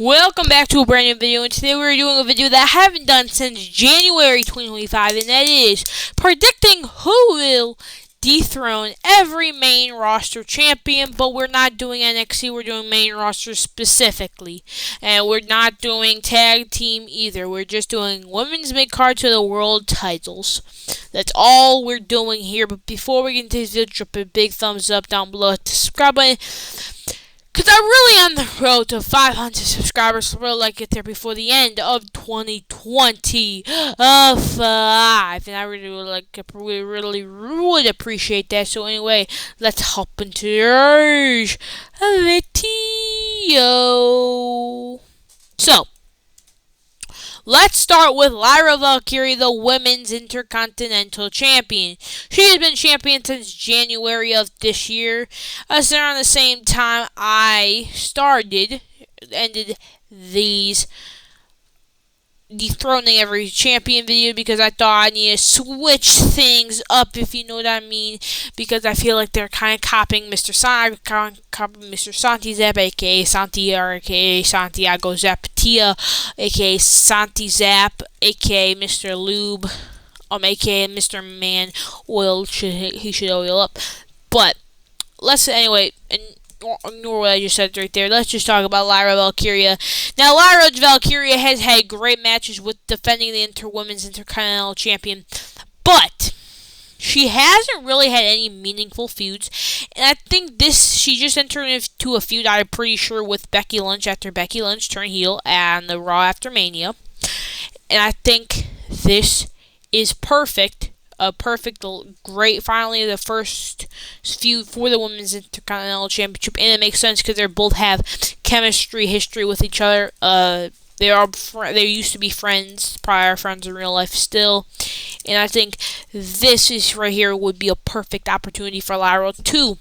Welcome back to a brand new video, and today we're doing a video that I haven't done since January 2025, and that is predicting who will dethrone every main roster champion. But we're not doing NXT, we're doing main roster specifically, and we're not doing tag team either. We're just doing women's mid-card to the world titles. That's all we're doing here. But before we get into this video, drop a big thumbs up down below, hit the subscribe button, because I'm really on the road to 500 subscribers, so we'll get there before the end of 2025. And I really would appreciate that. So anyway, let's hop into the video. So, let's start with Lyra Valkyrie, the Women's Intercontinental Champion. She has been champion since January of this year. Around the same time I ended these dethroning every champion video, because I thought I needed to switch things up, if you know what I mean, because I feel like they're kind of copying Mr. Santi Zap, aka Santi, or aka Santiago Zapatia, aka Santi Zap, aka Mr. Lube, aka Mr. Man Oil. He should oil up. But let's ignore what I just said right there. Let's just talk about Lyra Valkyria. Now, Lyra Valkyria has had great matches with defending the Women's Intercontinental Champion, but she hasn't really had any meaningful feuds. And I think she just entered into a feud, I'm pretty sure, with Becky Lynch after Becky Lynch turned heel and the Raw after Mania. And I think this is perfect. Great, finally the first feud for the Women's Intercontinental Championship, and it makes sense because they both have history with each other. They used to be friends, prior friends in real life still, and I think this is right here would be a perfect opportunity for Lyra to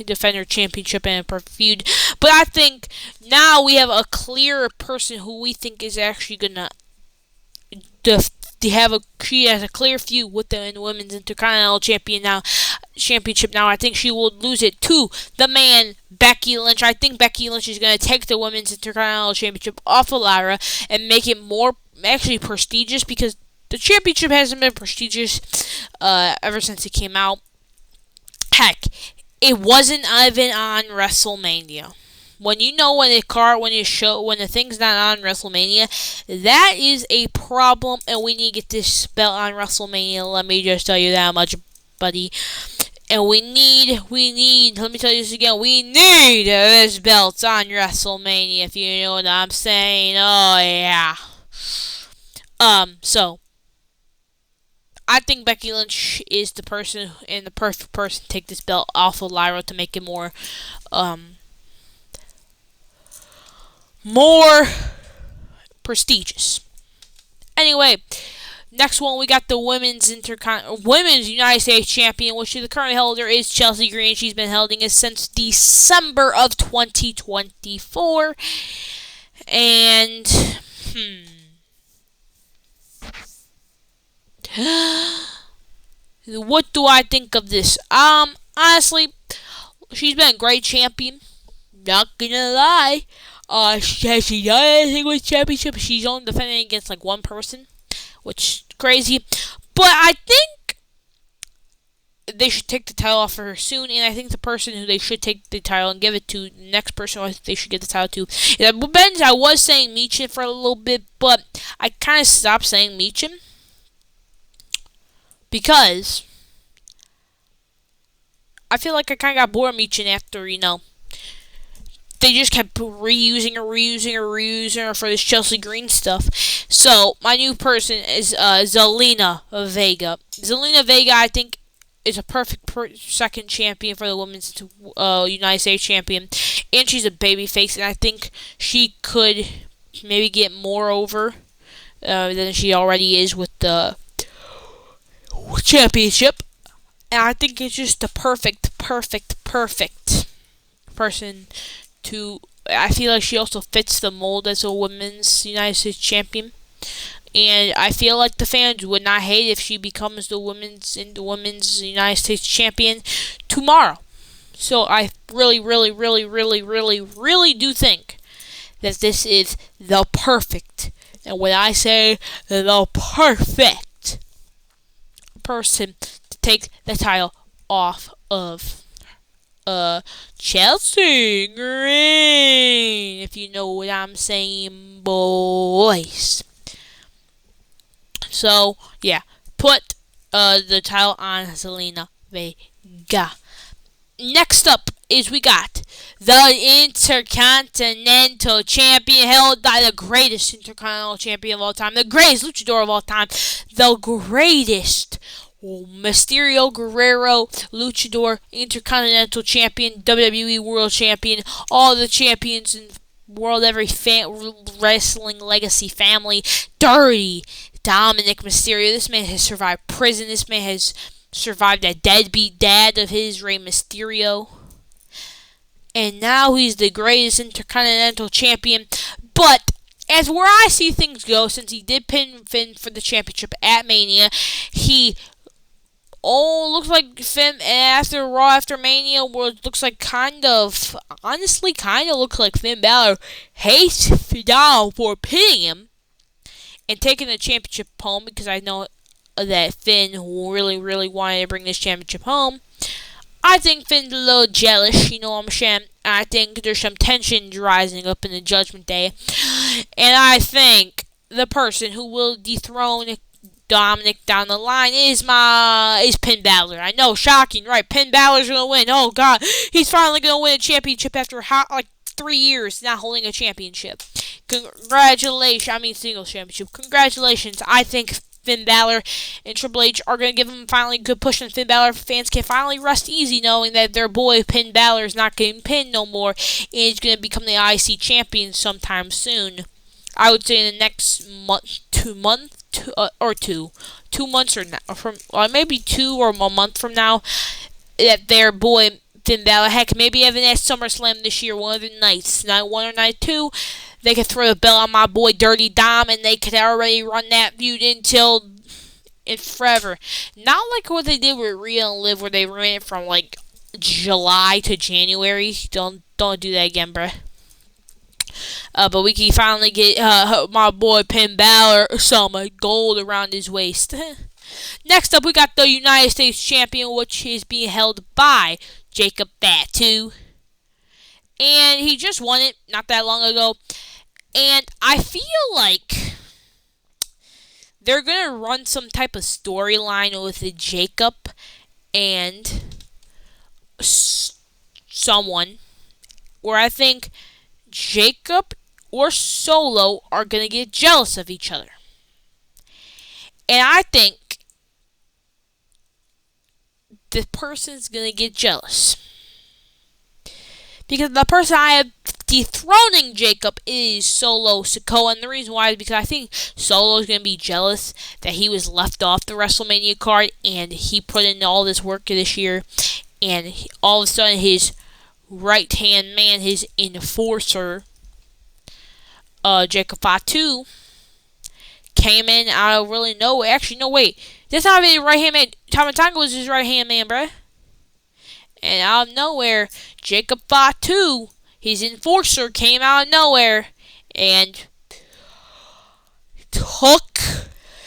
defend her championship in a perfect feud. But I think now we have a clear person who we think is actually gonna she has a clear feud with the Women's Intercontinental Championship now. I think she will lose it to the man Becky Lynch. I think Becky Lynch is going to take the Women's Intercontinental Championship off of Lyra and make it more actually prestigious, because the championship hasn't been prestigious ever since it came out. Heck, it wasn't even on WrestleMania. When the thing's not on WrestleMania, that is a problem, and we need to get this belt on WrestleMania. Let me just tell you that much, buddy. And we need, let me tell you this again, we need this belt on WrestleMania, if you know what I'm saying. Oh, yeah. So, I think Becky Lynch is the person, and the perfect person to take this belt off of Lyra to make it more prestigious. Anyway, next one, we got the Women's United States Champion, which the current holder is Chelsea Green. She's been holding it since December of 2024. And what do I think of this? Honestly, she's been a great champion. Not gonna lie. She done anything with championship? She's only defending against one person, which is crazy. But I think they should take the title off of her soon, and I think the person who they should take the title and give it to, the next person I think they should give the title to, I was saying Michin for a little bit, but I kind of stopped saying Michin because I feel like I kind of got bored of Michin after, they just kept reusing her for this Chelsea Green stuff. So, my new person is Zelina Vega. Zelina Vega, I think, is a perfect second champion for the Women's United States Champion. And she's a babyface, and I think she could maybe get more over than she already is with the championship. And I think it's just the perfect person I feel like she also fits the mold as a Women's United States Champion. And I feel like the fans would not hate if she becomes the Women's United States Champion tomorrow. So I really do think that this is the perfect, and when I say the perfect person to take the title off of Chelsea Green, if you know what I'm saying, boys. So yeah, put the title on Zelina Vega. Next up is we got the Intercontinental Champion, held by the greatest Intercontinental Champion of all time, the greatest luchador of all time, the greatest Mysterio Guerrero, Luchador, Intercontinental Champion, WWE World Champion, all the champions in world, every wrestling legacy family, Dirty Dominic Mysterio. This man has survived prison. This man has survived a deadbeat dad of his, Rey Mysterio. And now he's the greatest Intercontinental Champion. But as where I see things go, since he did pin Finn for the championship at Mania, he looks like Finn after Raw after Mania, looks like honestly looks like Finn Balor hates Fidel for pinning him and taking the championship home, because I know that Finn really wanted to bring this championship home. I think Finn's a little jealous, you know what I'm saying? I think there's some tension rising up in the Judgment Day. And I think the person who will dethrone Dominic down the line is Finn Balor. I know, shocking, right? Finn Balor's gonna win. Oh God, he's finally gonna win a championship after 3 years not holding a championship. Singles championship. Congratulations. I think Finn Balor and Triple H are going to give him finally a good push, and Finn Balor fans can finally rest easy knowing that their boy Finn Balor is not getting pinned no more and is going to become the IC champion sometime soon. I would say in the next two months maybe 2 or a month from now, that their boy Finn Balor, heck, maybe even at SummerSlam this year, one of the nights, night 1 or night 2, they could throw the belt on my boy Dirty Dom, and they could already run that feud until forever. Not like what they did with Rhea and Liv, where they ran it from like July to January. Don't do that again, bruh. But we can finally get my boy Finn Balor some gold around his waist. Next up, we got the United States Champion, which is being held by Jacob Fatu. And he just won it not that long ago. And I feel like they're going to run some type of storyline with Jacob and someone, where I think Jacob or Solo are going to get jealous of each other. And I think the person's going to get jealous, because the person I have dethroning Jacob is Solo Sikoa, and the reason why is because I think Solo's going to be jealous that he was left off the WrestleMania card, and he put in all this work this year, and all of a sudden his right-hand man, his enforcer, Jacob Fatu, came in out of really nowhere. Actually, no, wait. That's not even right-hand man. Tama Tonga was his right-hand man, bruh. And out of nowhere, Jacob Fatu, his enforcer, came out of nowhere and took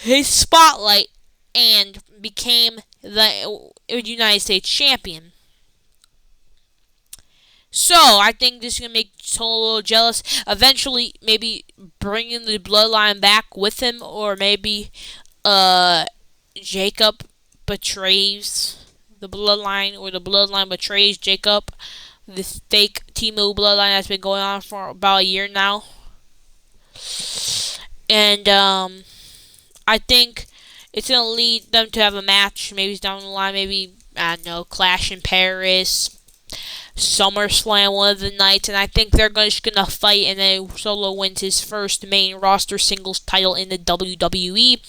his spotlight and became the United States Champion. So, I think this is going to make Solo a little jealous. Eventually, maybe bringing the bloodline back with him, or maybe Jacob betrays the bloodline, or the bloodline betrays Jacob. This fake Timu bloodline that's been going on for about a year now. And I think it's going to lead them to have a match. Maybe down the line, maybe, I don't know, Clash in Paris, SummerSlam one of the nights, and I think they're just gonna fight, and then Solo wins his first main roster singles title in the WWE,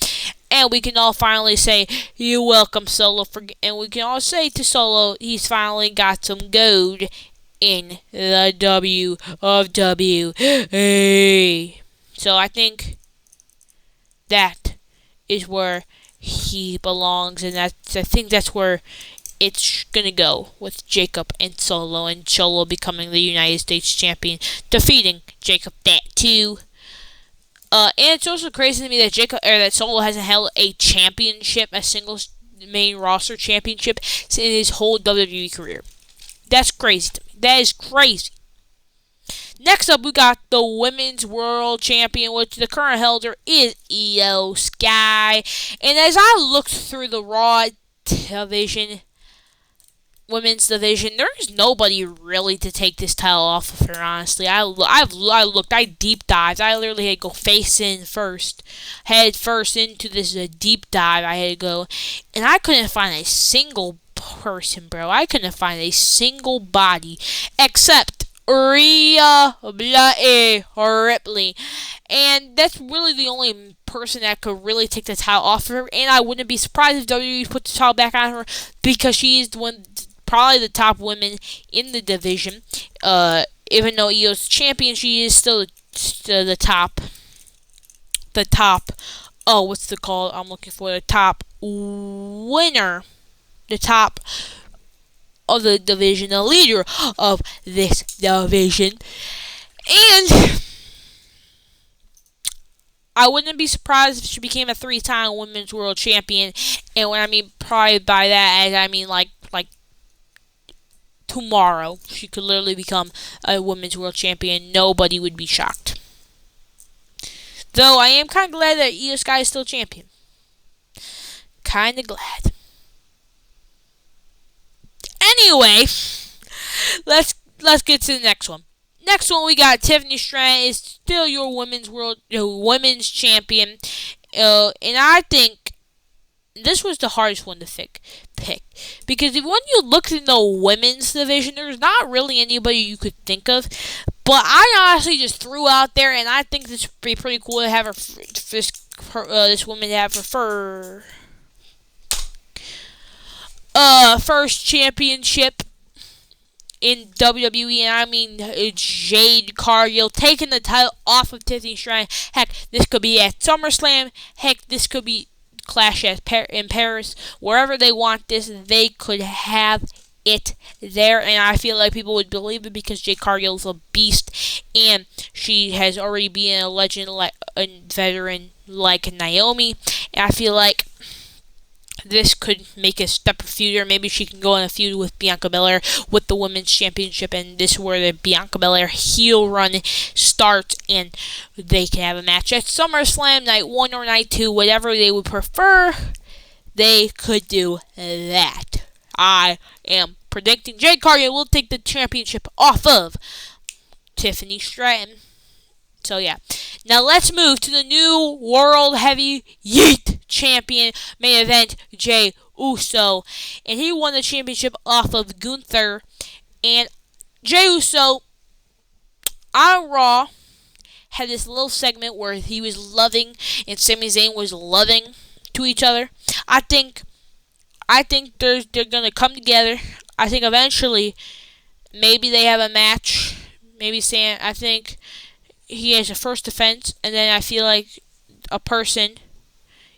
and we can all finally say, "You're welcome, Solo," and we can all say to Solo, he's finally got some gold in the WWE. So I think that is where he belongs, and I think that's where it's gonna go with Jacob and Solo becoming the United States champion, defeating Jacob Fatu. And it's also crazy to me that that Solo hasn't held a championship, a single main roster championship, in his whole WWE career. That's crazy to me. That is crazy. Next up, we got the Women's World Champion, which the current holder is Io Sky. And as I looked through the Raw division, women's division, there's nobody really to take this title off of her, honestly. I looked, I deep dived. I literally had to go head first into this deep dive. I had to go, and I couldn't find a single person, bro. I couldn't find a single body except Rhea Ripley. And that's really the only person that could really take the title off of her. And I wouldn't be surprised if WWE put the title back on her, because she is probably the top women in the division. Even though Io's champion, she is still the top. The top. Oh, what's the call? I'm looking for the top winner. The top of the division, the leader of this division. And I wouldn't be surprised if she became a 3-time Women's World Champion. And when I mean probably by that, as I mean like tomorrow, she could literally become a Women's World Champion. Nobody would be shocked. Though I am kind of glad that Io Sky is still champion. Kind of glad. Anyway, let's get to the next one. Next one, we got Tiffany Stratton is still your women's champion, and I think this was the hardest one to pick, because when you look in the women's division, there's not really anybody you could think of. But I honestly just threw out there, and I think this would be pretty cool to have this woman to have her first championship in WWE, and I mean Jade Cargill taking the title off of Tiffany Stratton. Heck, this could be at SummerSlam. Heck, this could be Clash in Paris. Wherever they want this, they could have it there, and I feel like people would believe it because Jade Cargill is a beast, and she has already been a legend, like a veteran like Naomi, and I feel like this could make a step feud, or maybe she can go in a feud with Bianca Belair with the Women's Championship, and this is where the Bianca Belair heel run starts, and they can have a match at SummerSlam, Night 1 or Night 2, whatever they would prefer, they could do that. I am predicting Jade Cargill will take the championship off of Tiffany Stratton. So yeah, now let's move to the new World Heavyweight Champion main event, Jey Uso, and he won the championship off of Gunther. And Jey Uso on Raw had this little segment where he was loving and Sami Zayn was loving to each other. I think they're gonna come together. I think eventually maybe they have a match. Maybe I think he has a first defense, and then I feel like a person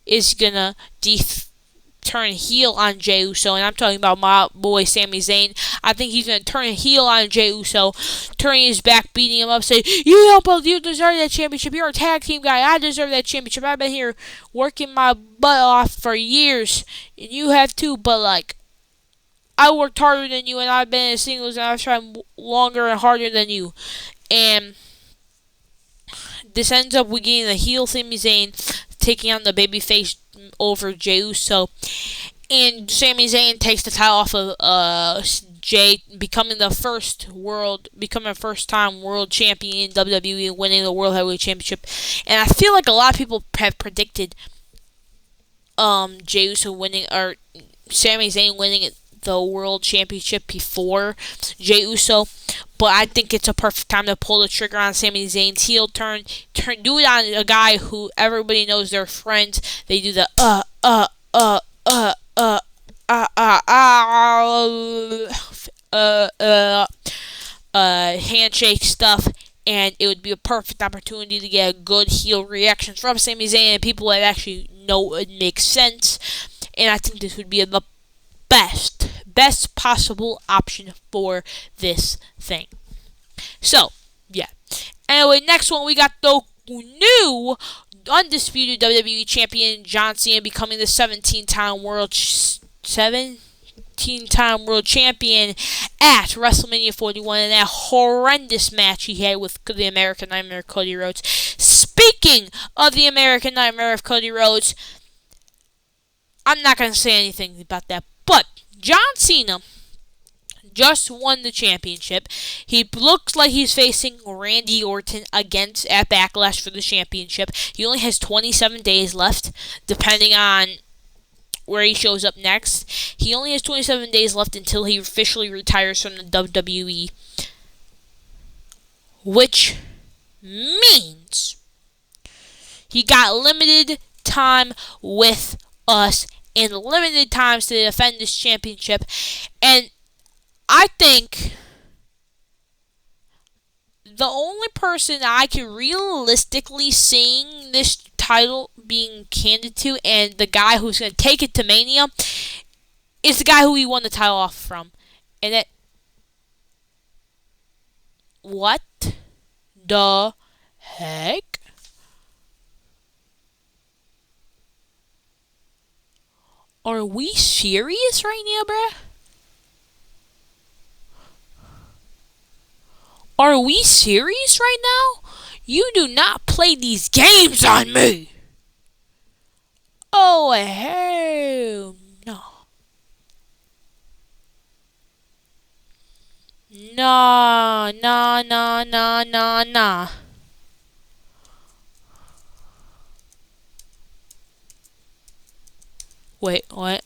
is gonna turn heel on Jey Uso, and I'm talking about my boy Sami Zayn. I think he's gonna turn heel on Jey Uso, turning his back, beating him up, saying, you deserve that championship. You're a tag team guy. I deserve that championship. I've been here working my butt off for years, and you have too, but like, I worked harder than you, and I've been in singles, and I've tried longer and harder than you. And this ends up with getting the heel Sami Zayn taking on the babyface over Jey Uso, and Sami Zayn takes the title off of Jey, becoming first-time world champion in WWE, winning the World Heavyweight Championship. And I feel like a lot of people have predicted Jey Uso winning, or Sami Zayn winning the World Championship before Jey Uso. But I think it's a perfect time to pull the trigger on Sami Zayn's heel turn. Do it on a guy who everybody knows they're friends. They do the handshake stuff, and it would be a perfect opportunity to get a good heel reaction from Sami Zayn and people that actually know it makes sense. And I think this would be the best best possible option for this thing. So, yeah. Anyway, next one we got the new undisputed WWE champion John Cena becoming the 17-time world champion at WrestleMania 41 in that horrendous match he had with the American Nightmare Cody Rhodes. Speaking of the American Nightmare of Cody Rhodes, I'm not going to say anything about that, but John Cena just won the championship. He looks like he's facing Randy Orton at Backlash for the championship. He only has 27 days left, depending on where he shows up next. He only has 27 days left until he officially retires from the WWE, which means he got limited time with us and limited times to defend this championship. And I think the only person I can realistically see this title being handed to, and the guy who's going to take it to Mania, is the guy who he won the title off from. And it... What the heck? Are we serious right now, bruh? Are we serious right now? You do not play these games on me! Oh, hell no. Nah. Wait, what?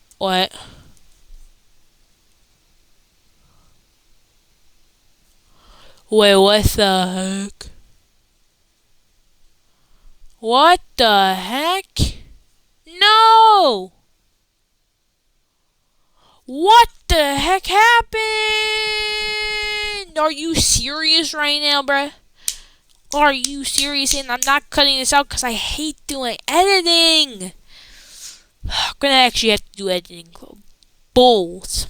Wait, what the heck? What the heck? No! What the heck happened? Are you serious right now, bruh? Are you serious? And I'm not cutting this out because I hate doing editing. I'm gonna actually have to do editing. Bulls.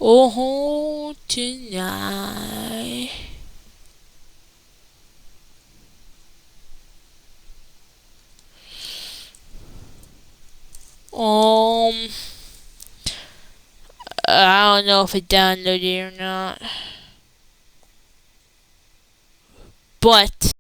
Oh, tonight. I don't know if it downloaded or not. But